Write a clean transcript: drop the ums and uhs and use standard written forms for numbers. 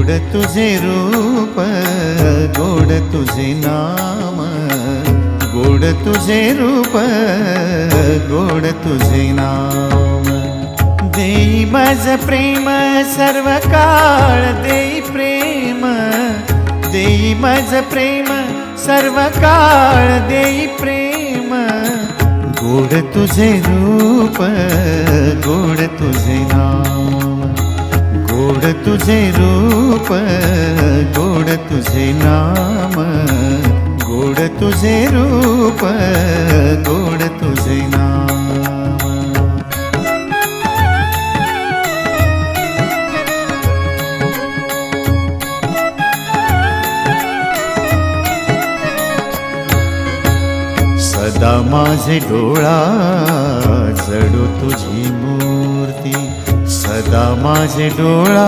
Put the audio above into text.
गोड तुझे रूप, गोड तुझे नाम, गोड तुझे रूप, गोड तुझे नाम. देई माझ प्रेम सर्व काळ, देई प्रेम, देई माझ प्रेम सर्व काळ, देई प्रेम. गोड तुझे रूप, गोड तुझे नाम, गोड तुझे रूप, गोड तुझे नाम, गोड तुझे रूप, गोड तुझे नाम. सदा माझे डोळा जडो तुझी मूर्ती, सदा माझे डोळा